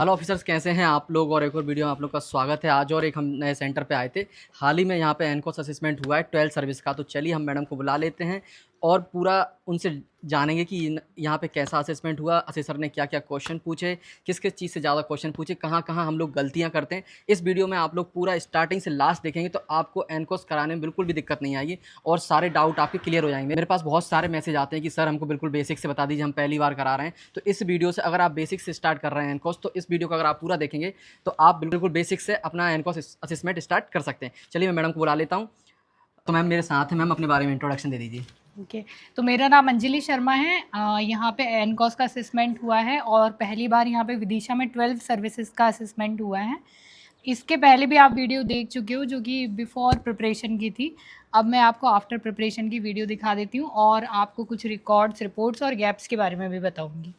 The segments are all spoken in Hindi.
हेलो ऑफिसर्स, कैसे हैं आप लोग। और एक और वीडियो में आप लोग का स्वागत है। आज और एक हम नए सेंटर पे आए थे। हाल ही में यहाँ पे एनकोस असेसमेंट हुआ है 12 सर्विस का। तो चलिए हम मैडम को बुला लेते हैं और पूरा उनसे जानेंगे कि यहाँ पे कैसा असेसमेंट हुआ, असेसर ने क्या क्या क्वेश्चन पूछे, किस किस चीज़ से ज़्यादा क्वेश्चन पूछे, कहाँ कहाँ हम लोग गलतियाँ करते हैं। इस वीडियो में आप लोग पूरा स्टार्टिंग से लास्ट देखेंगे तो आपको एनकोस कराने में बिल्कुल भी दिक्कत नहीं आएगी और सारे डाउट आपके क्लियर हो जाएंगे। मेरे पास बहुत सारे मैसेज आते हैं कि सर हमको बिल्कुल बेसिक से बता दीजिए, हम पहली बार करा रहे हैं। तो इस वीडियो से अगर आप बेसिक से स्टार्ट कर रहे हैं एनकोस, तो इस वीडियो को अगर आप पूरा देखेंगे तो आप बिल्कुल बेसिक से अपना एनकोस असेसमेंट स्टार्ट कर सकते हैं। चलिए मैं मैडम को बुला लेता हूँ। तो मैम मेरे साथ है, मैम अपने बारे में इंट्रोडक्शन दे दीजिए। ओके तो मेरा नाम अंजलि शर्मा है। यहाँ पे एनकॉस का असेसमेंट हुआ है और पहली बार यहाँ पे विदिशा में 12 सर्विसेज का असेसमेंट हुआ है। इसके पहले भी आप वीडियो देख चुके हो जो कि बिफोर प्रिपरेशन की थी। अब मैं आपको आफ्टर प्रिपरेशन की वीडियो दिखा देती हूँ और आपको कुछ रिकॉर्ड्स, रिपोर्ट्स और गैप्स के बारे में भी बताऊँगी।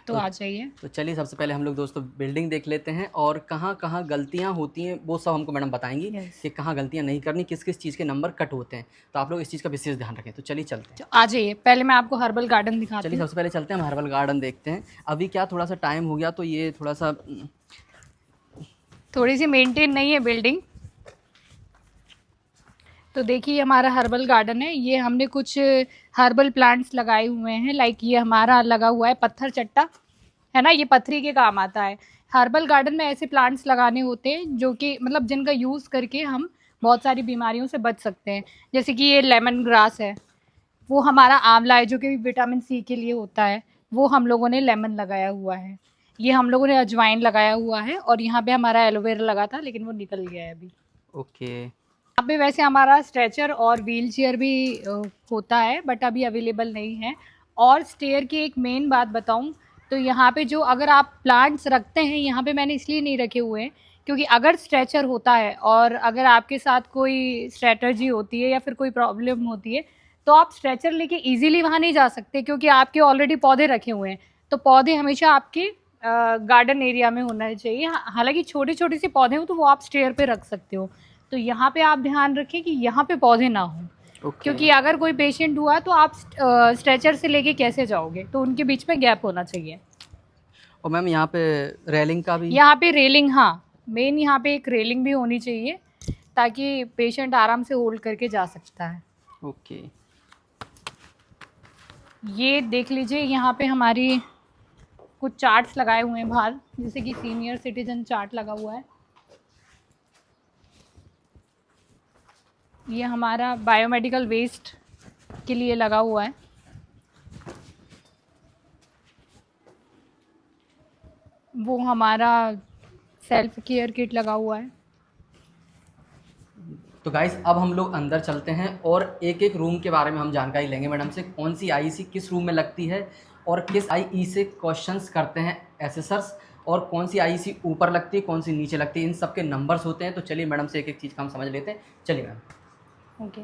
तो आ जाइए। तो चलिए सबसे पहले हम लोग दोस्तों बिल्डिंग देख लेते हैं और कहाँ कहाँ गलतियाँ होती हैं वो सब हमको मैडम बताएंगी। Yes. कि कहाँ गलतियाँ नहीं करनी, किस किस चीज़ के नंबर कट होते हैं। तो आप लोग इस चीज़ का विशेष ध्यान रखें। तो चलिए चलते हैं। तो आ जाइए, पहले मैं आपको हर्बल गार्डन दिखाती चलिए हूँ। सबसे पहले चलते हैं, हम हर्बल गार्डन देखते हैं। अभी क्या थोड़ा सा टाइम हो गया तो ये थोड़ा सा थोड़ी सी मेंटेन नहीं है बिल्डिंग। तो देखिए हमारा हर्बल गार्डन है। ये हमने कुछ हर्बल प्लांट्स लगाए हुए हैं। लाइक ये हमारा लगा हुआ है पत्थर चट्टा, है ना, ये पथरी के काम आता है। हर्बल गार्डन में ऐसे प्लांट्स लगाने होते हैं जो कि मतलब जिनका यूज़ करके हम बहुत सारी बीमारियों से बच सकते हैं। जैसे कि ये लेमन ग्रास है, वो हमारा आंवला है जो कि विटामिन सी के लिए होता है, वो हम लोगों ने लेमन लगाया हुआ है। ये हम लोगों ने अजवाइन लगाया हुआ है और यहाँ पे हमारा एलोवेरा लगा था लेकिन वो निकल गया है अभी। ओके। यहाँ पे वैसे हमारा स्ट्रेचर और व्हील चेयर भी होता है बट अभी अवेलेबल नहीं है। और स्टेयर की एक मेन बात बताऊँ तो यहाँ पे जो अगर आप प्लांट्स रखते हैं, यहाँ पे मैंने इसलिए नहीं रखे हुए हैं क्योंकि अगर स्ट्रेचर होता है और अगर आपके साथ कोई स्ट्रेटर्जी होती है या फिर कोई प्रॉब्लम होती है तो आप स्ट्रेचर लेके इजीली वहाँ नहीं जा सकते क्योंकि आपके ऑलरेडी पौधे रखे हुए हैं। तो पौधे हमेशा आपके गार्डन एरिया में होना चाहिए। हालांकि छोटे छोटे से पौधे हो तो वो आप स्टेयर पे रख सकते हो। तो यहाँ पे आप ध्यान रखें कि यहाँ पे पौधे ना हों। क्योंकि अगर कोई पेशेंट हुआ तो आप स्ट्रेचर से लेके कैसे जाओगे, तो उनके बीच में गैप होना चाहिए। और मैम यहाँ पे रेलिंग का भी, यहाँ पे रेलिंग, हाँ मेन यहाँ पे एक रेलिंग भी होनी चाहिए ताकि पेशेंट आराम से होल्ड करके जा सकता है। ओके। ये देख लीजिए, यहाँ पे हमारी कुछ चार्ट्स लगाए हुए हैं बाहर, जैसे कि सीनियर सिटीजन चार्ट लगा हुआ है। ये हमारा बायोमेडिकल वेस्ट के लिए लगा हुआ है। वो हमारा सेल्फ केयर किट लगा हुआ है। तो गाइस अब हम लोग अंदर चलते हैं और एक एक रूम के बारे में हम जानकारी लेंगे मैडम से। कौन सी आईसी किस रूम में लगती है और किस आईई से क्वेश्चंस करते हैं एसेसर्स, और कौन सी आईसी ऊपर लगती है, कौन सी नीचे लगती है, इन सब के नंबर्स होते हैं। तो चलिए मैडम से एक एक चीज़ का हम समझ लेते हैं। चलिए मैम। ओके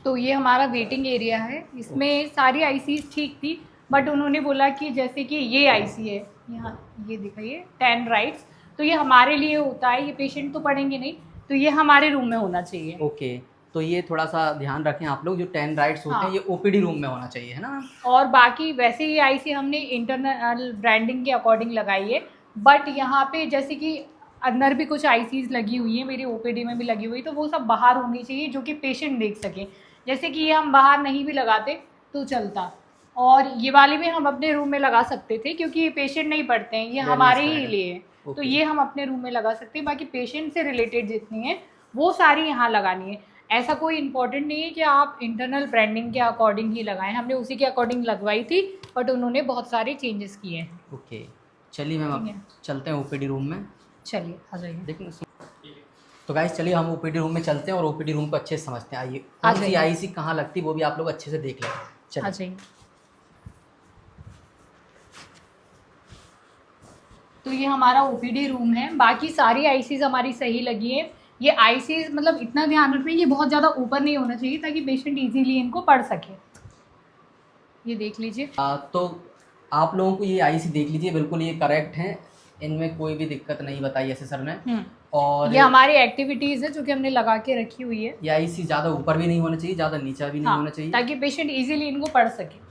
तो ये हमारा वेटिंग एरिया है। इसमें सारी आईसीज ठीक थी बट उन्होंने बोला कि जैसे कि ये आईसी है, यहाँ ये दिखाइए 10 राइट्स, तो ये हमारे लिए होता है, ये पेशेंट तो पढ़ेंगे नहीं, तो ये हमारे रूम में होना चाहिए। ओके। तो ये थोड़ा सा ध्यान रखें आप लोग, जो 10 राइट्स होते हैं ये ओपीडी रूम में होना चाहिए, है ना। और बाकी वैसे ही आईसी हमने इंटरनल ब्रांडिंग के अकॉर्डिंग लगाई है। बट यहाँ पे जैसे कि अंदर भी कुछ आईसीज लगी हुई हैं, मेरी ओपीडी में भी लगी हुई, तो वो सब बाहर होनी चाहिए जो कि पेशेंट देख सके। जैसे कि ये हम बाहर नहीं भी लगाते तो चलता, और ये वाले भी हम अपने रूम में लगा सकते थे क्योंकि पेशेंट नहीं पढ़ते हैं, ये हमारे ही लिए। तो ये हम अपने रूम में लगा सकते हैं। बाकी पेशेंट से रिलेटेड जितनी है वो सारी यहाँ लगानी है। ऐसा कोई इम्पोर्टेंट नहीं है कि आप इंटरनल ब्रांडिंग के अकॉर्डिंग ही लगाएं, हमने उसी के अकॉर्डिंग लगवाई थी बट उन्होंने बहुत सारे चेंजेस किए हैं। ओके चलिए मैम अब चलते हैं ओपीडी रूम में। चलिए आ जाइए। देखिए तो गाइस चलिए हम ओपीडी रूम में चलते हैं और ओपीडी रूम को अच्छे से समझते हैं। आइए, कौन सी आईसी कहाँ लगती है वो भी आप लोग अच्छे से देख लें। आ जाइए। तो ये हमारा ओपीडी रूम है। बाकी सारी आईसीज हमारी सही लगी है। ये आईसीज मतलब इतना ध्यान रखना है, ये बहुत ज़्यादा ऊपर नहीं होना चाहिए ताकि पेशेंट इजीली इनको पढ़ सके। ये देख लीजिए। तो आप लोगों को ये आईसी देख लीजिए, बिल्कुल ये करेक्ट है, इनमें कोई भी दिक्कत नहीं बताई ऐसे सर ने। और ये हमारी एक्टिविटीज़ है जो कि हमने लगा के रखी हुई है। ये आईसी ज़्यादा ऊपर भी नहीं होना चाहिए, ज़्यादा नीचा भी नहीं होना चाहिए, ताकि पेशेंट इजीली इनको पढ़ सके।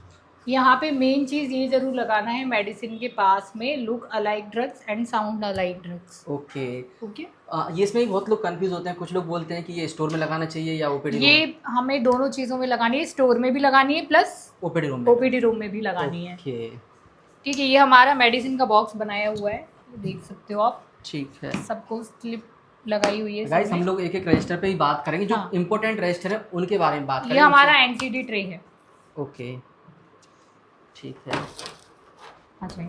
यहाँ पे मेन चीज़ ये ज़रूर लगाना है मेडिसिन के पास में, look alike drugs and sound alike drugs. Okay. Okay, ये इसमें भी बहुत लोग कंफ्यूज होते हैं, कुछ लोग बोलते हैं कि ये स्टोर में लगाना चाहिए या ओपीडी रूम ये में। हमें दोनों चीज़ों में लगानी है, स्टोर में भी लगानी है प्लस ओपीडी रूम में। ओपीडी रूम में भी लगानी है। ओके, ठीक है, ये हमारा मेडिसिन का बॉक्स बनाया हुआ है, देख सकते हो आप, ठीक है। सबको स्लिप लगाई हुई है गाइस सब हम में। लोग एक एक रजिस्टर पे ही बात करेंगे, जो हाँ। इम्पोर्टेंट रजिस्टर है उनके बारे में बात ये करेंगे। हमारा एनसीडी ट्रे है। ओके, ठीक है। अच्छा,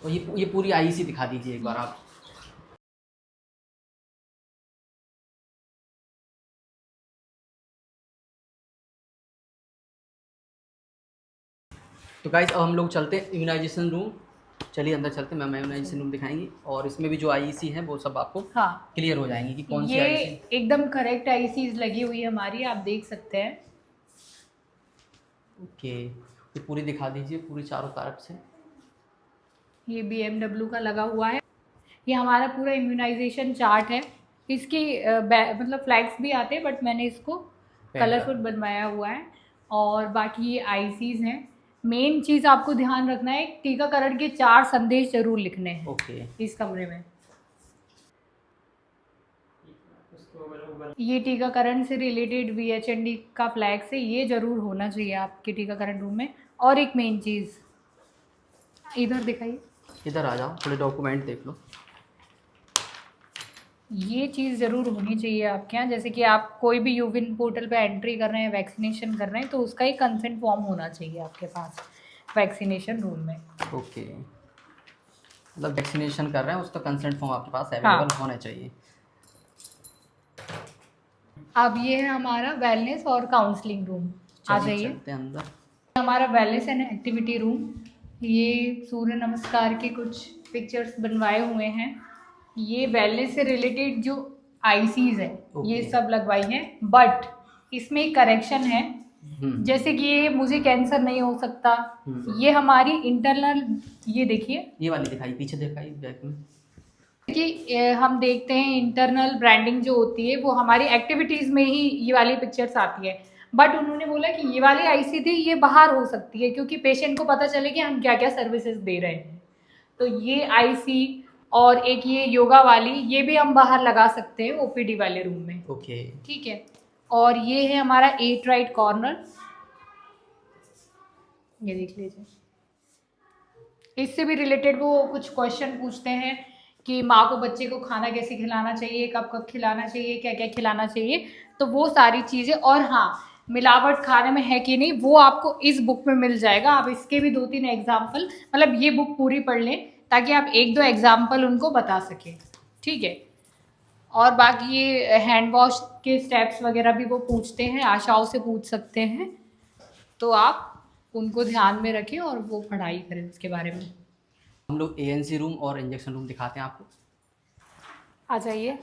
और ये पूरी आईसी दिखा दीजिए एक बार आप। तो गाइस अब हम लोग चलते हैं इम्यूनाइजेशन रूम। चलिए अंदर चलते हैं, मैम इम्यूनाइजेशन रूम दिखाएंगी और इसमें भी जो आईसी है वो सब आपको हाँ, क्लियर हो जाएंगी कि कौन सी ये आईसी। एकदम करेक्ट आईसीज लगी हुई है हमारी, आप देख सकते हैं। ओके, ये पूरी दिखा दीजिए पूरी चारों तरफ से। ये BMW का लगा हुआ है। ये हमारा पूरा इम्यूनाइजेशन चार्ट है। इसकी मतलब फ्लैग्स भी आते हैं, बट मैंने इसको कलरफुल बनवाया हुआ है। और बाकी ये आईसीज हैं। मेन चीज़ आपको ध्यान रखना है, टीकाकरण के 4 संदेश जरूर लिखने हैं ओके, इस कमरे में। ये टीकाकरण से रिलेटेड VHND का फ्लैग्स है, ये ज़रूर होना चाहिए आपके टीकाकरण रूम में। और एक मेन चीज़, इधर दिखाइए, इधर आ जाओ, थोड़े डॉक्यूमेंट देख लो। ये चीज़ ज़रूर होनी चाहिए आपके यहाँ। जैसे कि आप कोई भी यूविन पोर्टल पे एंट्री कर रहे हैं, वैक्सीनेशन कर रहे हैं, तो उसका एक कंसेंट फॉर्म होना चाहिए आपके पास वैक्सीनेशन रूम में। ओके, मतलब वैक्सीनेशन कर रहे हैं उसका कंसेंट फॉर्म आपके पास हाँ। अवेलेबल होना चाहिए। अब ये है हमारा वेलनेस और काउंसलिंग रूम, आ चलिए जाइए। चलते हैं अंदर। हमारा वेलनेस एंड एक्टिविटी रूम, ये सूर्य नमस्कार के कुछ पिक्चर्स बनवाए हुए हैं। ये वेलनेस से रिलेटेड जो आईसीज है ये Okay. सब लगवाई हैं, बट इसमें एक करेक्शन है। जैसे कि ये मुझे कैंसर नहीं हो सकता, ये हमारी इंटरनल, ये देखिए, ये वाली दिखाई, पीछे दिखाई बैक में। कि हम देखते हैं इंटरनल ब्रांडिंग जो होती है वो हमारी एक्टिविटीज़ में ही ये वाली पिक्चर्स आती है। बट उन्होंने बोला कि ये वाली आईसी थी, ये बाहर हो सकती है, क्योंकि पेशेंट को पता चले कि हम क्या क्या सर्विसेज दे रहे हैं। तो ये आईसी और एक ये योगा वाली, ये भी हम बाहर लगा सकते हैं ओपीडी वाले रूम में। ओके, ठीक है। और ये है हमारा 8 राइट कॉर्नर, ये देख लीजिए। इससे भी रिलेटेड वो कुछ क्वेश्चन पूछते हैं कि माँ को बच्चे को खाना कैसे खिलाना चाहिए, कब कब खिलाना चाहिए, क्या क्या खिलाना चाहिए, तो वो सारी चीज़ें। और हाँ, मिलावट खाने में है कि नहीं वो आपको इस बुक में मिल जाएगा। आप इसके भी 2-3 एग्जाम्पल, मतलब ये बुक पूरी पढ़ लें ताकि आप 1-2 एग्जाम्पल उनको बता सकें। ठीक है। और बाकी ये हैंड वॉश के स्टेप्स वगैरह भी वो पूछते हैं, आशाओं से पूछ सकते हैं, तो आप उनको ध्यान में रखें और वो पढ़ाई करें उसके बारे में। हम लोग एएनसी रूम और इंजेक्शन रूम दिखाते हैं आपको। आ जाइए।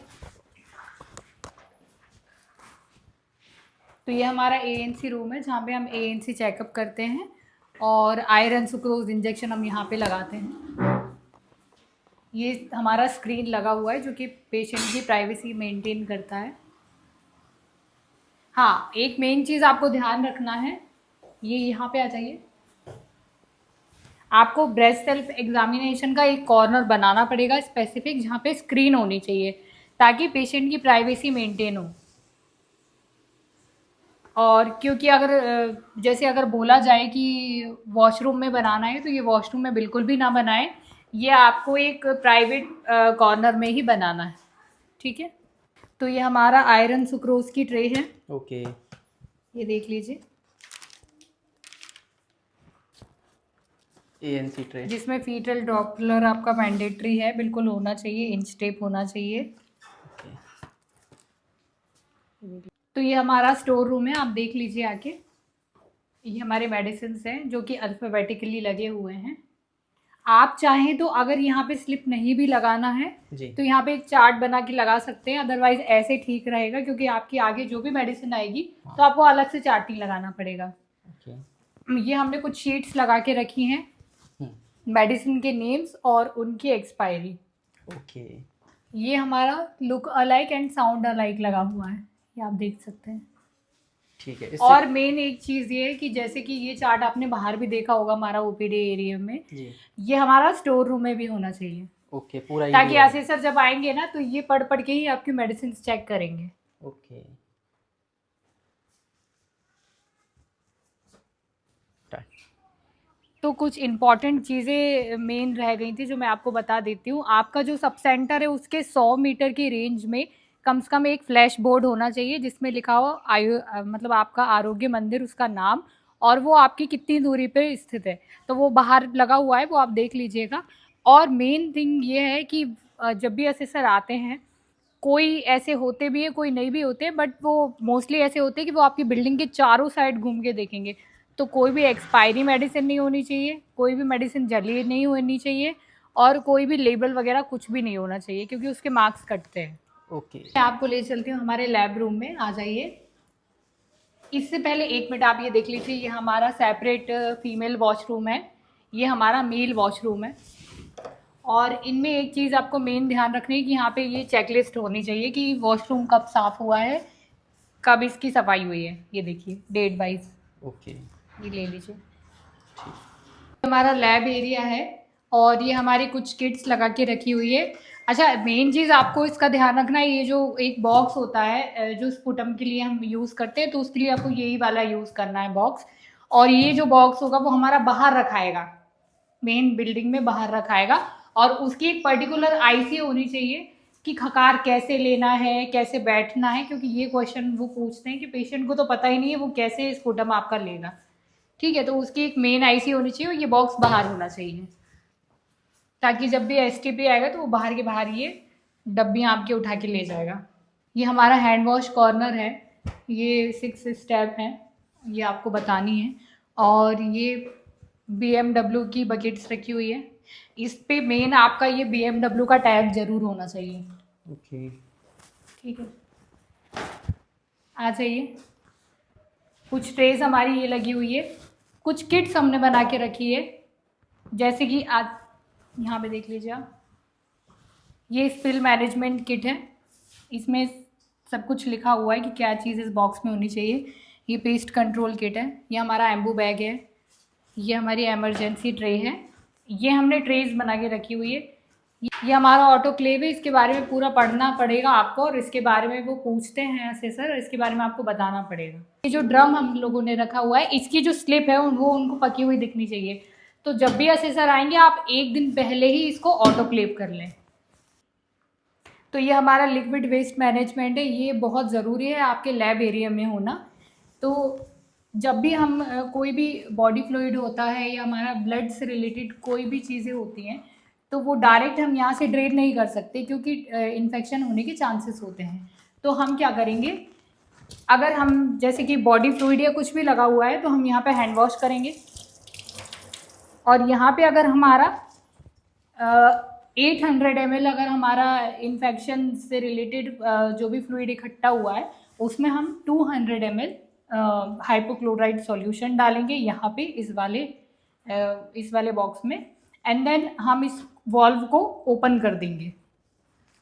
तो ये हमारा एएनसी रूम है जहाँ पे हम एएनसी चेकअप करते हैं और आयरन सुक्रोज इंजेक्शन हम यहाँ पे लगाते हैं। ये हमारा स्क्रीन लगा हुआ है जो कि पेशेंट की प्राइवेसी मेंटेन करता है। हाँ, एक मेन चीज़ आपको ध्यान रखना है, ये यहाँ पे आ जाइए। आपको ब्रेस्ट सेल्फ एग्जामिनेशन का एक कॉर्नर बनाना पड़ेगा स्पेसिफिक, जहाँ पे स्क्रीन होनी चाहिए ताकि पेशेंट की प्राइवेसी मेंटेन हो। और क्योंकि अगर जैसे अगर बोला जाए कि वॉशरूम में बनाना है, तो ये वॉशरूम में बिल्कुल भी ना बनाएं, ये आपको एक प्राइवेट कॉर्नर में ही बनाना है। ठीक है। तो ये हमारा आयरन सुक्रोज की ट्रे है। ओके, ये देख लीजिए, एएनसी ट्रे, जिसमें फीटल डॉपलर आपका मैंडेटरी है, बिल्कुल होना चाहिए, इंच टेप होना चाहिए। ओके। तो ये हमारा स्टोर रूम है, आप देख लीजिए आके। ये हमारे मेडिसिन हैं जो कि अल्फ़ाबेटिकली लगे हुए हैं। आप चाहें तो अगर यहाँ पे स्लिप नहीं भी लगाना है जी, तो यहाँ पे एक चार्ट बना के लगा सकते हैं, अदरवाइज ऐसे ठीक रहेगा, क्योंकि आपकी आगे जो भी मेडिसिन आएगी तो आपको अलग से चार्ट नहीं लगाना पड़ेगा। ओके। ये हमने कुछ शीट्स लगा के रखी हैं, मेडिसिन के नेम्स और उनकी एक्सपायरी। ओके, ये हमारा look alike and sound alike लगा हुआ है, ये आप देख सकते हैं। ठीक है। और मेन एक चीज़ ये है कि जैसे कि ये चार्ट आपने बाहर भी देखा होगा हमारा ओपीडी एरिया में, जी। ये हमारा स्टोर रूम में भी होना चाहिए, ओके, पूरा ताकि एरिया। असेसर जब आएंगे ना तो ये पढ़ पढ़ के ही आपकी मेडिसिन चेक करेंगे। ओके। Done. तो कुछ इम्पॉर्टेंट चीज़ें मेन रह गई थी जो मैं आपको बता देती हूँ। आपका जो सब सेंटर है उसके 100 मीटर की रेंज में कम से कम एक फ्लैश बोर्ड होना चाहिए जिसमें लिखा हो मतलब आपका आरोग्य मंदिर, उसका नाम, और वो आपकी कितनी दूरी पे स्थित है। तो वो बाहर लगा हुआ है, वो आप देख लीजिएगा। और मेन थिंग ये है कि जब भी असेसर आते हैं, कोई ऐसे होते भी हैं, कोई नहीं भी होते, बट वो मोस्टली ऐसे होते हैं कि वो आपकी बिल्डिंग के चारों साइड घूम के देखेंगे। तो कोई भी एक्सपायरी मेडिसिन नहीं होनी चाहिए, कोई भी मेडिसिन जली नहीं होनी चाहिए, और कोई भी लेबल वगैरह कुछ भी नहीं होना चाहिए, क्योंकि उसके मार्क्स कटते हैं। ओके। मैं आपको ले चलती हूँ हमारे लैब रूम में, आ जाइए। इससे पहले 1 मिनट आप ये देख लीजिए, ये हमारा सेपरेट फीमेल वॉशरूम है, ये हमारा मेल वॉशरूम है। और इनमें एक चीज़ आपको मेन ध्यान रखनी है कि यहाँ पे ये चेकलिस्ट होनी चाहिए कि वॉशरूम कब साफ़ हुआ है, कब इसकी सफाई हुई है। ये देखिए डेट वाइज, ओके। ये ले लीजिए। हमारा लैब एरिया है और ये हमारी कुछ किट्स लगा के रखी हुई है। अच्छा, मेन चीज़ आपको इसका ध्यान रखना है, ये जो एक बॉक्स होता है जो स्पुटम के लिए हम यूज़ करते हैं, तो उसके लिए आपको यही वाला यूज़ करना है बॉक्स। और ये जो बॉक्स होगा वो हमारा बाहर रखाएगा, मेन बिल्डिंग में बाहर रखाएगा। और उसकी एक पर्टिकुलर आईसी होनी चाहिए कि खकार कैसे लेना है, कैसे बैठना है, क्योंकि ये क्वेश्चन वो पूछते हैं कि पेशेंट को तो पता ही नहीं है वो कैसे स्पुटम आपका लेगा। ठीक है, तो उसकी एक मेन आईसी होनी चाहिए और ये बॉक्स बाहर होना चाहिए, ताकि जब भी एसटीपी आएगा तो वो बाहर के बाहर ये डब्बियाँ आपके उठा के ले जाएगा। ये हमारा हैंड वॉश कॉर्नर है, ये 6 स्टेप हैं, ये आपको बतानी है। और ये BMW की बकेट्स रखी हुई है, इस पे मेन आपका ये BMW का टैग जरूर होना चाहिए। ओके। ठीक है, आ जाइए। कुछ ट्रेस हमारी ये लगी हुई है, कुछ किट्स हमने बना के रखी है, जैसे कि आज यहाँ पे देख लीजिए आप, ये स्पिल मैनेजमेंट किट है, इसमें सब कुछ लिखा हुआ है कि क्या चीज़ इस बॉक्स में होनी चाहिए। ये पेस्ट कंट्रोल किट है, ये हमारा एम्बू बैग है, ये हमारी एमरजेंसी ट्रे है, ये हमने ट्रेस बना के रखी हुई है। ये हमारा ऑटोक्लेव है, इसके बारे में पूरा पढ़ना पड़ेगा आपको, और इसके बारे में वो पूछते हैं असेसर, इसके बारे में आपको बताना पड़ेगा। ये जो ड्रम हम लोगों ने रखा हुआ है, इसकी जो स्लिप है वो उनको पकी हुई दिखनी चाहिए। तो जब भी असेसर आएंगे आप 1 दिन पहले ही इसको ऑटोक्लेव कर लें। तो ये हमारा लिक्विड वेस्ट मैनेजमेंट है, ये बहुत ज़रूरी है आपके लैब एरिया में होना। तो जब भी हम कोई भी बॉडी फ्लूइड होता है या हमारा ब्लड से रिलेटेड कोई भी चीज़ें होती हैं, तो वो डायरेक्ट हम यहाँ से ड्रेन नहीं कर सकते, क्योंकि इन्फेक्शन होने के चांसेस होते हैं। तो हम क्या करेंगे, अगर हम जैसे कि बॉडी फ्लूइड या कुछ भी लगा हुआ है तो हम यहाँ पे हैंड वॉश करेंगे, और यहाँ पे अगर हमारा 800 ml अगर हमारा इन्फेक्शन से रिलेटेड जो भी फ्लूइड इकट्ठा हुआ है, उसमें हम 200 ml हाइपोक्लोराइड सॉल्यूशन डालेंगे यहाँ पे इस वाले बॉक्स में, एंड देन हम इस वॉल्व को ओपन कर देंगे।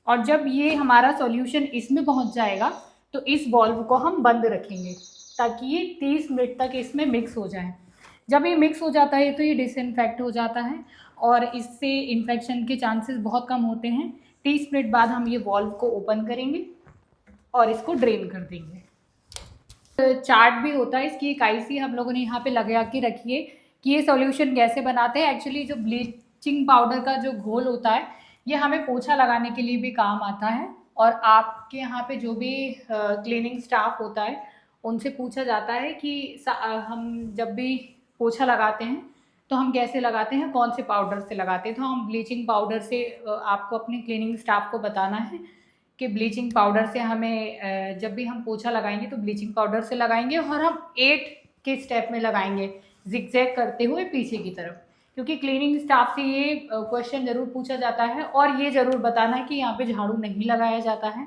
और जब ये हमारा सॉल्यूशन इसमें पहुँच जाएगा तो इस वॉल्व को हम बंद रखेंगे, ताकि ये 30 मिनट तक इसमें मिक्स हो जाए। जब ये मिक्स हो जाता है तो ये डिसइंफेक्ट हो जाता है और इससे इन्फेक्शन के चांसेस बहुत कम होते हैं। 30 मिनट बाद हम ये वॉल्व को ओपन करेंगे और इसको ड्रेन कर देंगे। चार्ट भी होता है, इसकी एक आईसी हम लोगों ने यहाँ पे लगा के रखी है कि ये सॉल्यूशन कैसे बनाते हैं। एक्चुअली जो ब्लीचिंग पाउडर का जो घोल होता है, ये हमें पोछा लगाने के लिए भी काम आता है, और आपके यहाँ पे जो भी क्लीनिंग स्टाफ होता है उनसे पूछा जाता है कि हम जब भी पोछा लगाते हैं तो हम कैसे लगाते हैं, कौन से पाउडर से लगाते हैं। तो हम ब्लीचिंग पाउडर से, आपको अपने क्लीनिंग स्टाफ को बताना है कि ब्लीचिंग पाउडर से हमें, जब भी हम पोछा लगाएंगे तो ब्लीचिंग पाउडर से लगाएंगे, और हम 8 के स्टेप में लगाएंगे, जिगजैग करते हुए पीछे की तरफ, क्योंकि क्लीनिंग स्टाफ से ये क्वेश्चन ज़रूर पूछा जाता है। और ये ज़रूर बताना है कि यहाँ पे झाड़ू नहीं लगाया जाता है,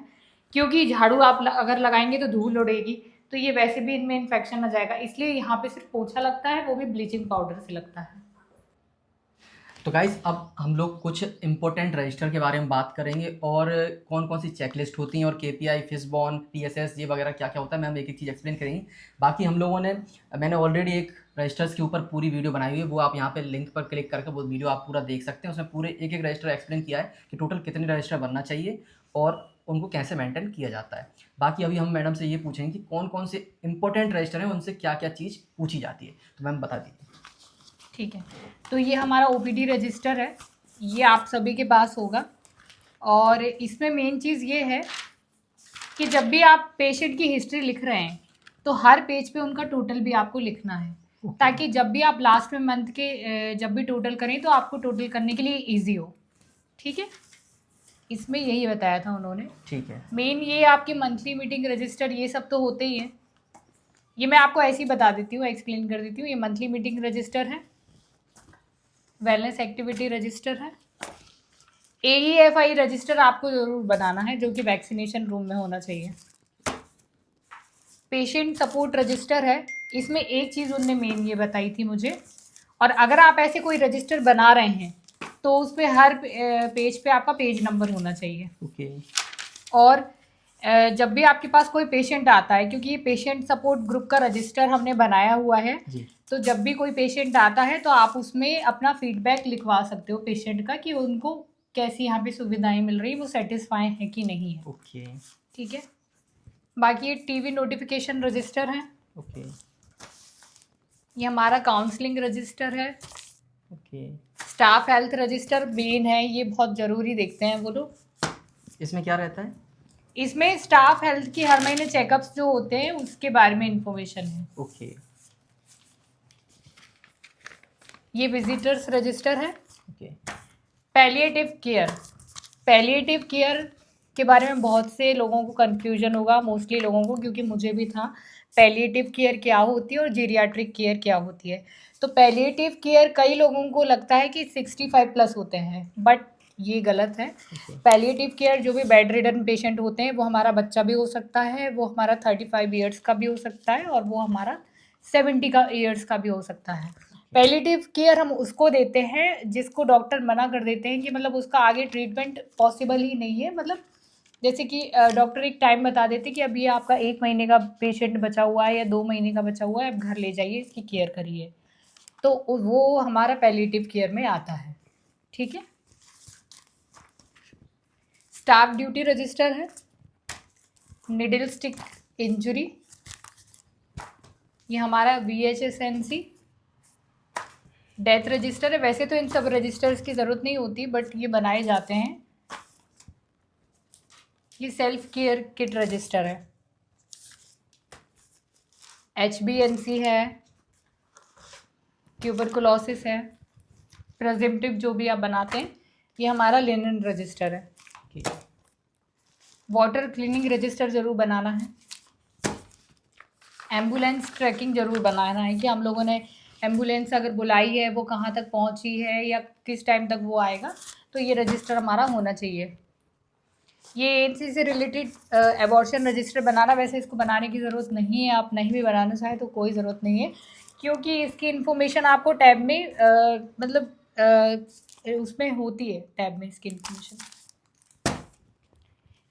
क्योंकि झाड़ू आप अगर लगाएंगे तो धूल उड़ेगी, तो ये वैसे भी इनमें इन्फेक्शन आ जाएगा, इसलिए यहाँ पे सिर्फ पोछा लगता है, वो भी ब्लीचिंग पाउडर से लगता है। तो गाइस अब हम लोग कुछ इंपॉर्टेंट रजिस्टर के बारे में बात करेंगे और कौन कौन सी चेकलिस्ट होती हैं और केपीआई, फिशबॉन, टीएसएस ये वगैरह क्या क्या होता है, मैम एक एक चीज़ एक्सप्लेन करेंगे। बाकी हम लोगों ने मैंने ऑलरेडी एक रजिस्टर्स के ऊपर पूरी वीडियो बनाई हुई है, वो आप यहाँ पे लिंक पर क्लिक करके वो वीडियो आप पूरा देख सकते हैं। उसमें पूरे एक एक रजिस्टर एक्सप्लेन किया है कि टोटल कितने रजिस्टर बनना चाहिए और उनको कैसे मेंटेन किया जाता है। बाकी अभी हम मैडम से ये पूछेंगे कि कौन कौन से इंपॉर्टेंट रजिस्टर हैं, उनसे क्या क्या चीज़ पूछी जाती है, तो मैम बता दीजिए। ठीक है, तो ये हमारा ओपीडी रजिस्टर है, ये आप सभी के पास होगा। और इसमें मेन चीज़ ये है कि जब भी आप पेशेंट की हिस्ट्री लिख रहे हैं तो हर पेज पे उनका टोटल भी आपको लिखना है, ताकि जब भी आप लास्ट में मंथ के जब भी टोटल करें तो आपको टोटल करने के लिए इजी हो। ठीक है, इसमें यही बताया था उन्होंने। ठीक है, मेन ये आपकी मंथली मीटिंग रजिस्टर ये सब तो होते ही हैं, ये मैं आपको ऐसे ही बता देती हूँ, एक्सप्लेन कर देती हूँ। ये मंथली मीटिंग रजिस्टर है, वेलनेस एक्टिविटी रजिस्टर है, AEFI रजिस्टर आपको ज़रूर बनाना है जो कि वैक्सीनेशन रूम में होना चाहिए। पेशेंट सपोर्ट रजिस्टर है, इसमें एक चीज़ उनने मेन ये बताई थी मुझे, और अगर आप ऐसे कोई रजिस्टर बना रहे हैं तो उस पर हर पेज पे आपका पेज नंबर होना चाहिए। ओके। और जब भी आपके पास कोई पेशेंट आता है, क्योंकि ये पेशेंट सपोर्ट ग्रुप का रजिस्टर हमने बनाया हुआ है जी। तो जब भी कोई पेशेंट आता है तो आप उसमें अपना फीडबैक लिखवा सकते हो पेशेंट का, कि उनको कैसी यहाँ पे सुविधाएं मिल रही, वो सेटिस्फाई है कि नहीं है। ओके। ठीक है, बाकी ये टीवी नोटिफिकेशन रजिस्टर है, ओके। ये हमारा काउंसलिंग रजिस्टर है। Okay. Staff health register main है, ये बहुत ज़रूरी देखते हैं वो लोग। इसमें क्या रहता है? इसमें स्टाफ हेल्थ की हर महीने चेकअप्स जो होते हैं उसके बारे में इंफॉर्मेशन है। ओके। ये विजिटर्स रजिस्टर है। Okay. Palliative care, palliative care के बारे में बहुत से लोगों को कन्फ्यूजन होगा, मोस्टली लोगों को, क्योंकि मुझे भी था। पैलिएटिव केयर क्या होती है और जीरियाट्रिक केयर क्या होती है। तो पैलिएटिव केयर कई लोगों को लगता है कि 65 प्लस होते हैं, बट ये गलत है। पैलिएटिव केयर जो भी बेड रिडन पेशेंट होते हैं, वो हमारा बच्चा भी हो सकता है, वो हमारा 35 ईयर्स का भी हो सकता है, और वो हमारा 70 ईयर्स का भी हो सकता है। पैलिएटिव केयर हम उसको देते हैं जिसको डॉक्टर मना कर देते हैं कि मतलब उसका आगे ट्रीटमेंट पॉसिबल ही नहीं है। मतलब जैसे कि डॉक्टर एक टाइम बता देते कि अभी आपका 1 महीने का पेशेंट बचा हुआ है या 2 महीने का बचा हुआ है, आप घर ले जाइए, इसकी केयर करिए, तो वो हमारा पैलिएटिव केयर में आता है। ठीक है, स्टाफ ड्यूटी रजिस्टर है, निडल स्टिक इंजरी, ये हमारा VHSNC डेथ रजिस्टर है। वैसे तो इन सब रजिस्टर्स की ज़रूरत नहीं होती, बट ये बनाए जाते हैं। ये सेल्फ केयर किट रजिस्टर है, HbNC है, ट्यूबरकुलोसिस है, प्रेजेंटिव जो भी आप बनाते हैं, ये हमारा लिनन रजिस्टर है। वाटर क्लीनिंग रजिस्टर ज़रूर बनाना है। एम्बुलेंस ट्रैकिंग ज़रूर बनाना है कि हम लोगों ने एम्बुलेंस अगर बुलाई है वो कहाँ तक पहुँची है या किस टाइम तक वो आएगा, तो ये रजिस्टर हमारा होना चाहिए। ये ANC से रिलेटेड एबॉर्शन रजिस्टर बनाना, वैसे इसको बनाने की ज़रूरत नहीं है, आप नहीं भी बनाना चाहें तो कोई ज़रूरत नहीं है, क्योंकि इसकी इन्फॉर्मेशन आपको टैब में उसमें होती है, टैब में इसकी इन्फॉर्मेशन।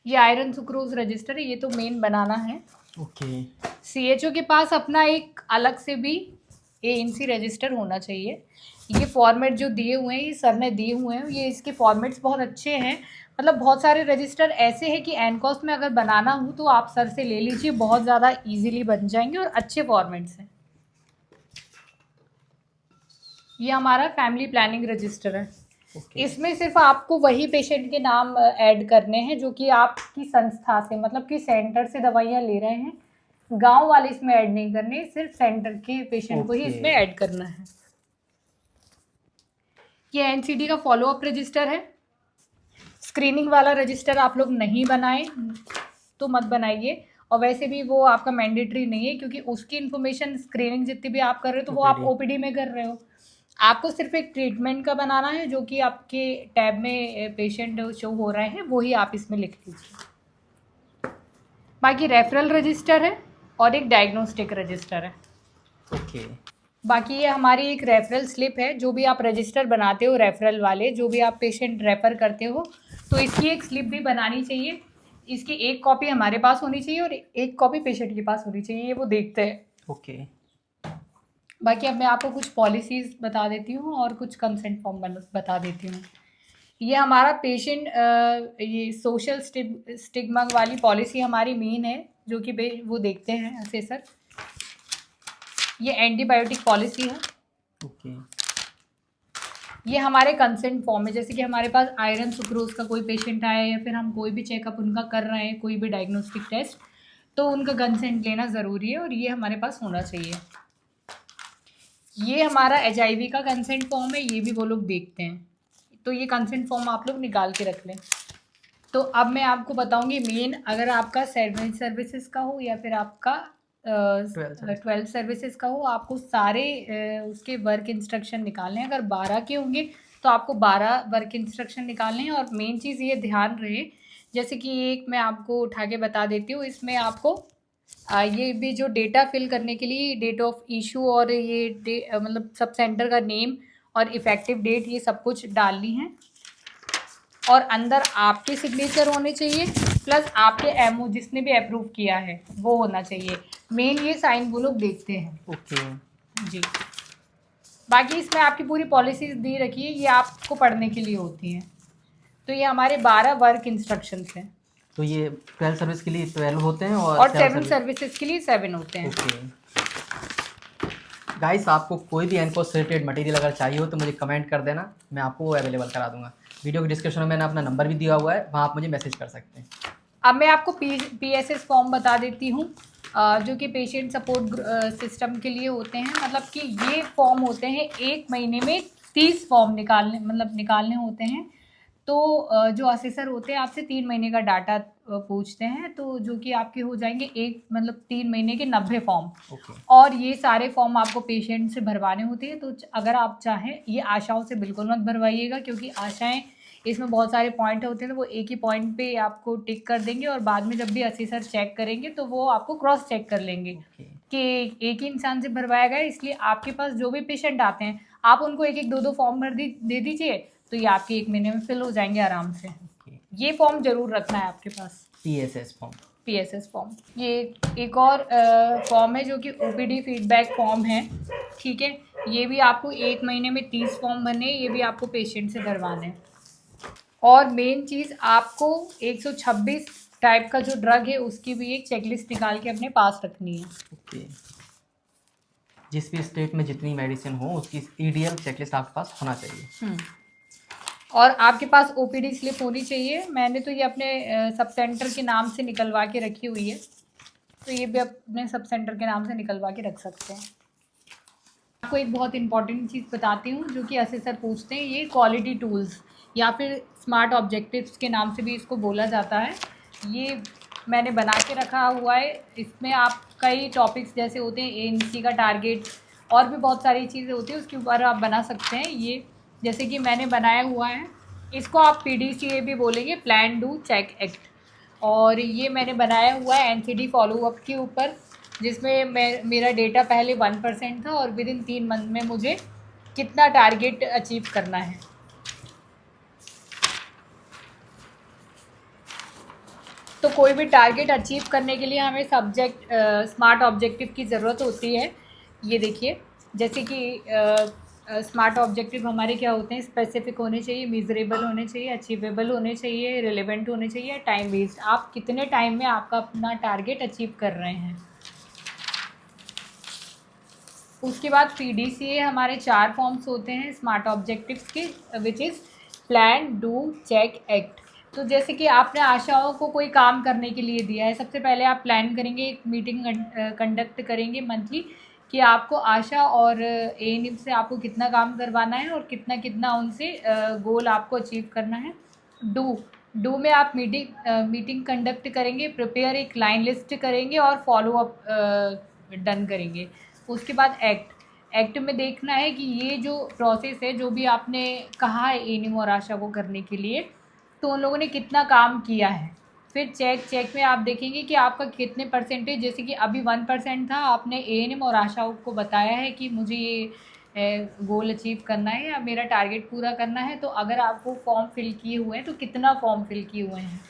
ये आयरन सुक्रोज रजिस्टर है, ये तो मेन बनाना है। ओके। CHO के पास अपना एक अलग से भी ANC रजिस्टर होना चाहिए। ये फॉर्मेट जो दिए हुए हैं, ये सर ने दिए हुए हैं, ये इसके फॉर्मेट्स बहुत अच्छे हैं। मतलब बहुत सारे रजिस्टर ऐसे हैं कि एनकॉस में अगर बनाना हो तो आप सर से ले लीजिए, बहुत ज़्यादा इजीली बन जाएंगे और अच्छे फॉर्मेट्स हैं। ये हमारा फैमिली प्लानिंग रजिस्टर है। इसमें सिर्फ आपको वही पेशेंट के नाम ऐड करने हैं जो कि आपकी संस्था से, मतलब कि सेंटर से दवाइयाँ ले रहे हैं। गांव वाले इसमें ऐड नहीं करने, सिर्फ सेंटर के पेशेंट को ही इसमें ऐड करना है। ये NCD का फॉलोअप रजिस्टर है। स्क्रीनिंग वाला रजिस्टर आप लोग नहीं बनाएं तो मत बनाइए, और वैसे भी वो आपका मैंडेटरी नहीं है, क्योंकि उसकी इन्फॉर्मेशन स्क्रीनिंग जितनी भी आप कर रहे हो तो वो आप OPD में कर रहे हो। आपको सिर्फ एक ट्रीटमेंट का बनाना है, जो कि आपके टैब में पेशेंट शो हो रहे हैं वही आप इसमें लिख लीजिए। बाकी रेफरल रजिस्टर है और एक डायग्नोस्टिक रजिस्टर है। ओके। बाकी ये हमारी एक रेफरल स्लिप है, जो भी आप रजिस्टर बनाते हो रेफरल वाले, जो भी आप पेशेंट रेफ़र करते हो, तो इसकी एक स्लिप भी बनानी चाहिए। इसकी एक कॉपी हमारे पास होनी चाहिए और एक कॉपी पेशेंट के पास होनी चाहिए, ये वो देखते हैं। ओके। बाकी अब मैं आपको कुछ पॉलिसीज़ बता देती हूँ और कुछ कंसेंट फॉर्म बता देती हूँ। ये हमारा पेशेंट ये सोशल स्टिग्मा वाली पॉलिसी हमारी मेन है, जो कि वो देखते हैं असेसर। ये एंटीबायोटिक पॉलिसी है। ओके। ये हमारे कंसेंट फॉर्म है, जैसे कि हमारे पास आयरन सुक्रोज का कोई पेशेंट आया या फिर हम कोई भी चेकअप उनका कर रहे हैं, कोई भी डायग्नोस्टिक टेस्ट, तो उनका कंसेंट लेना ज़रूरी है और ये हमारे पास होना चाहिए। ये हमारा HIV का कंसेंट फॉर्म है, ये भी वो लोग देखते हैं, तो ये कंसेंट फॉर्म आप लोग निकाल के रख लें। तो अब मैं आपको बताऊंगी मेन, अगर आपका सर्विसेज का हो या फिर आपका 12 सर्विसेज का हो, आपको सारे उसके वर्क इंस्ट्रक्शन निकालने हैं। अगर 12 के होंगे तो आपको 12 वर्क इंस्ट्रक्शन निकालने हैं। और मेन चीज़ ये ध्यान रहे, जैसे कि एक मैं आपको उठा के बता देती हूँ, इसमें आपको ये भी जो डेटा फिल करने के लिए डेट ऑफ इशू और ये मतलब सब सेंटर का नेम और इफ़ेक्टिव डेट, ये सब कुछ डालनी है। और अंदर आपके सिग्नेचर होने चाहिए, प्लस आपके एमओ जिसने भी अप्रूव किया है वो होना चाहिए। मेन ये साइन वो लोग देखते हैं। ओके जी। बाकी इसमें आपकी पूरी पॉलिसीज दी रखी है, ये आपको पढ़ने के लिए होती हैं। तो ये हमारे 12 वर्क इंस्ट्रक्शंस हैं। तो ये 12 सर्विस के लिए 12 होते हैं और 7 सर्विस सर्विसेज के लिए 7 होते हैं। ओके। गाइस, आपको कोई भी एनकोस से रिलेटेड मटेरियल अगर चाहिए हो तो मुझे कमेंट कर देना, मैं आपको वो अवेलेबल करा दूंगा। वीडियो के डिस्क्रिप्शन में मैंने अपना नंबर भी दिया हुआ है, वहाँ आप मुझे मैसेज कर सकते हैं। अब मैं आपको PSS फॉर्म बता देती हूँ, जो कि पेशेंट सपोर्ट सिस्टम के लिए होते हैं। मतलब कि ये फॉर्म होते हैं, 1 महीने में 30 फॉर्म निकालने होते हैं। तो जो असेसर होते हैं आपसे 3 महीने का डाटा पूछते हैं, तो जो कि आपके हो जाएंगे 3 महीने के 90 फॉर्म। और ये सारे फॉर्म आपको पेशेंट से भरवाने होते हैं। तो अगर आप चाहें, ये आशाओं से बिल्कुल मत भरवाइएगा, क्योंकि आशाएं इसमें बहुत सारे पॉइंट होते हैं, तो वो एक ही पॉइंट पे आपको टिक कर देंगे और बाद में जब भी असेसर चेक करेंगे तो वो आपको क्रॉस चेक कर लेंगे कि एक ही इंसान से भरवाया गया है। इसलिए आपके पास जो भी पेशेंट आते हैं, आप उनको 1-1 2-2 फॉर्म दे दीजिए, तो ये आपके 1 महीने में फिल हो जाएंगे आराम से। ये फॉर्म ज़रूर रखना है आपके पास, PSS फॉर्म। ये एक और फॉर्म है जो कि OPD फीडबैक फॉर्म है, ठीक है। ये भी आपको 1 महीने में 30 फॉर्म भरने, ये भी आपको पेशेंट से भरवाने। और मेन चीज़, आपको 126 टाइप का जो ड्रग है उसकी भी एक चेकलिस्ट निकाल के अपने पास रखनी है। ओके। जिस भी स्टेट में जितनी मेडिसिन हो उसकी EDL चेकलिस्ट आपके पास होना चाहिए। और आपके पास OPD स्लिप होनी चाहिए। मैंने तो ये अपने सब सेंटर के नाम से निकलवा के रखी हुई है, तो ये भी अपने सब सेंटर के नाम से निकलवा के रख सकते हैं। आपको एक बहुत इंपॉर्टेंट चीज़ बताती हूँ जो कि असेसर पूछते हैं, ये क्वालिटी टूल्स या फिर स्मार्ट ऑब्जेक्टिव्स के नाम से भी इसको बोला जाता है। ये मैंने बना के रखा हुआ है। इसमें आप कई टॉपिक्स जैसे होते हैं ANC का टारगेट और भी बहुत सारी चीज़ें होती हैं, उसके ऊपर आप बना सकते हैं। ये जैसे कि मैंने बनाया हुआ है, इसको आप PDCA भी बोलेंगे, प्लान डू चेक एक्ट। और ये मैंने बनाया हुआ है NCD फॉलोअप के ऊपर, जिसमें मेरा डेटा पहले 1% था और विदिन 3 मंथ में मुझे कितना टारगेट अचीव करना है। तो कोई भी टारगेट अचीव करने के लिए हमें स्मार्ट ऑब्जेक्टिव की ज़रूरत होती है। ये देखिए, जैसे कि स्मार्ट ऑब्जेक्टिव हमारे क्या होते हैं, स्पेसिफिक होने चाहिए, मेजरेबल होने चाहिए, अचीवेबल होने चाहिए, रिलेवेंट होने चाहिए, टाइम बेस्ड। आप कितने टाइम में आपका अपना टारगेट अचीव कर रहे हैं। उसके बाद PDCA हमारे 4 फॉर्म्स होते हैं स्मार्ट ऑब्जेक्टिव्स के, which is plan do check act. तो जैसे कि आपने आशाओं को कोई काम करने के लिए दिया है, सबसे पहले आप प्लान करेंगे, एक मीटिंग कंडक्ट करेंगे मंथली कि आपको आशा और ANM से आपको कितना काम करवाना है और कितना कितना उनसे गोल आपको अचीव करना है। डू में आप मीटिंग कंडक्ट करेंगे, प्रिपेयर एक लाइन लिस्ट करेंगे और फॉलोअप डन करेंगे। उसके बाद एक्ट में देखना है कि ये जो प्रोसेस है, जो भी आपने कहा है ANM और आशा को करने के लिए, तो उन लोगों ने कितना काम किया है। फिर चेक में आप देखेंगे कि आपका कितने परसेंटेज, जैसे कि अभी 1% था, आपने एएनएम और आशा को बताया है कि मुझे ये गोल अचीव करना है या मेरा टारगेट पूरा करना है। तो अगर आप वो फॉर्म फिल किए हुए हैं तो कितना फॉर्म फिल किए हुए हैं।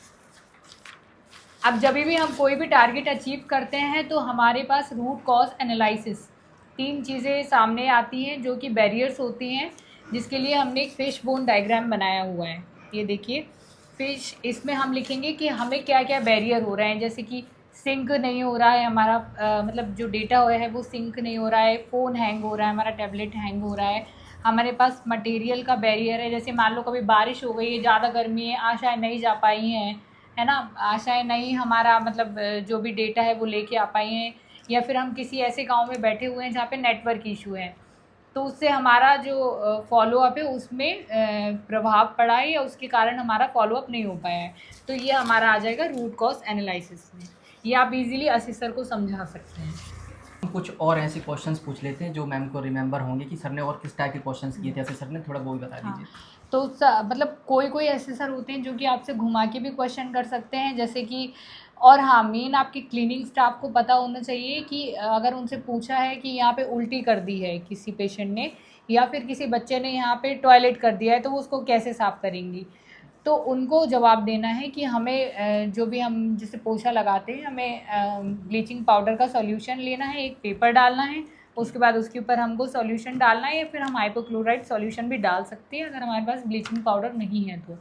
अब जब भी हम कोई भी टारगेट अचीव करते हैं तो हमारे पास रूट कॉज एनालिसिस 3 चीज़ें सामने आती हैं जो कि बैरियर्स होती हैं, जिसके लिए हमने एक फिश बोन डायग्राम बनाया हुआ है। ये देखिए फिश, इसमें हम लिखेंगे कि हमें क्या क्या बैरियर हो रहे हैं, जैसे कि सिंक नहीं हो रहा है हमारा, मतलब जो डेटा है वो सिंक नहीं हो रहा है, फ़ोन हैंग हो रहा है, हमारा टैबलेट हैंग हो रहा है, हमारे पास मटेरियल का बैरियर है, जैसे मान लो कभी बारिश हो गई है, ज़्यादा गर्मी है, आशाएं नहीं जा पाई हैं, है ना, आशाएं नहीं हमारा मतलब जो भी डेटा है वो लेके आ पाई हैं, या फिर हम किसी ऐसे गांव में बैठे हुए हैं जहाँ पे नेटवर्क इशू है, तो उससे हमारा जो फॉलोअप है उसमें प्रभाव पड़ा है या उसके कारण हमारा फॉलोअप नहीं हो पाया है। तो ये हमारा आ जाएगा रूट कॉज एनालिसिस में। ये आप इजीली असिस्टर को समझा सकते हैं। हम कुछ और ऐसे क्वेश्चंस पूछ लेते हैं जो मैम को रिमेंबर होंगे कि सर ने और किस टाइप के क्वेश्चंस किए थे, ऐसे सर ने थोड़ा वो भी बता हाँ, दीजिए। तो मतलब कोई ऐसे सर होते हैं जो कि आपसे घुमा के भी क्वेश्चन कर सकते हैं, जैसे कि, और हाँ, मेन आपकी क्लीनिंग स्टाफ को पता होना चाहिए कि अगर उनसे पूछा है कि यहाँ पे उल्टी कर दी है किसी पेशेंट ने, या फिर किसी बच्चे ने यहाँ पे टॉयलेट कर दिया है, तो वो उसको कैसे साफ़ करेंगी। तो उनको जवाब देना है कि हमें जो भी हम जैसे पोछा लगाते हैं, हमें ब्लीचिंग पाउडर का सॉल्यूशन लेना है, एक पेपर डालना है, उसके बाद उसके ऊपर हमको सॉल्यूशन डालना है, या फिर हम हाइपोक्लोराइड सॉल्यूशन भी डाल सकते हैं अगर हमारे पास ब्लीचिंग पाउडर नहीं है तो।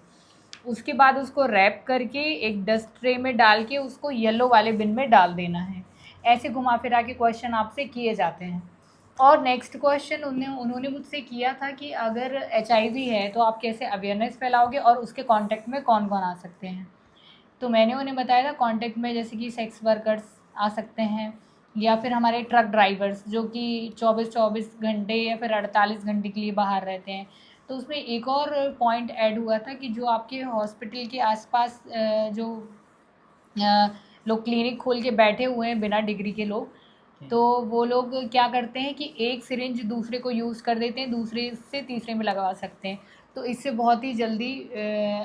उसके बाद उसको रैप करके एक डस्ट ट्रे में डाल के उसको येलो वाले बिन में डाल देना है। ऐसे घुमा फिरा के क्वेश्चन आपसे किए जाते हैं। और नेक्स्ट क्वेश्चन उन्होंने मुझसे किया था कि अगर HIV है तो आप कैसे अवेयरनेस फैलाओगे और उसके कांटेक्ट में कौन कौन आ सकते हैं। तो मैंने उन्हें बताया था कांटेक्ट में जैसे कि सेक्स वर्कर्स आ सकते हैं, या फिर हमारे ट्रक ड्राइवर्स जो कि 24 घंटे या फिर 48 घंटे के लिए बाहर रहते हैं। तो उसमें एक और पॉइंट ऐड हुआ था कि जो आपके हॉस्पिटल के आसपास जो लोग क्लिनिक खोल के बैठे हुए हैं बिना डिग्री के लोग, तो वो लोग क्या करते हैं कि एक सिरिंज दूसरे को यूज़ कर देते हैं, दूसरे से तीसरे में लगवा सकते हैं, तो इससे बहुत ही जल्दी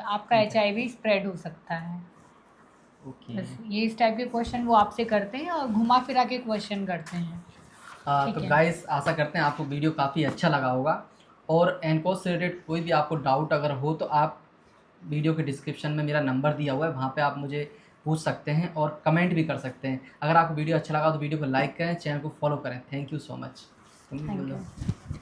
आपका HIV स्प्रेड हो सकता है। ओके। बस ये इस टाइप के क्वेश्चन वो आपसे करते हैं और घुमा फिरा के क्वेश्चन करते हैं। तो ठीक है। गाइस आशा करते हैं आपको वीडियो काफ़ी अच्छा लगा होगा, और एनकोस से रिलेटेड कोई भी आपको डाउट अगर हो तो आप वीडियो के डिस्क्रिप्शन में मेरा नंबर दिया हुआ है, वहाँ पे आप मुझे पूछ सकते हैं और कमेंट भी कर सकते हैं। अगर आपको वीडियो अच्छा लगा तो वीडियो को लाइक करें, चैनल को फॉलो करें। Thank you so much. Thank you.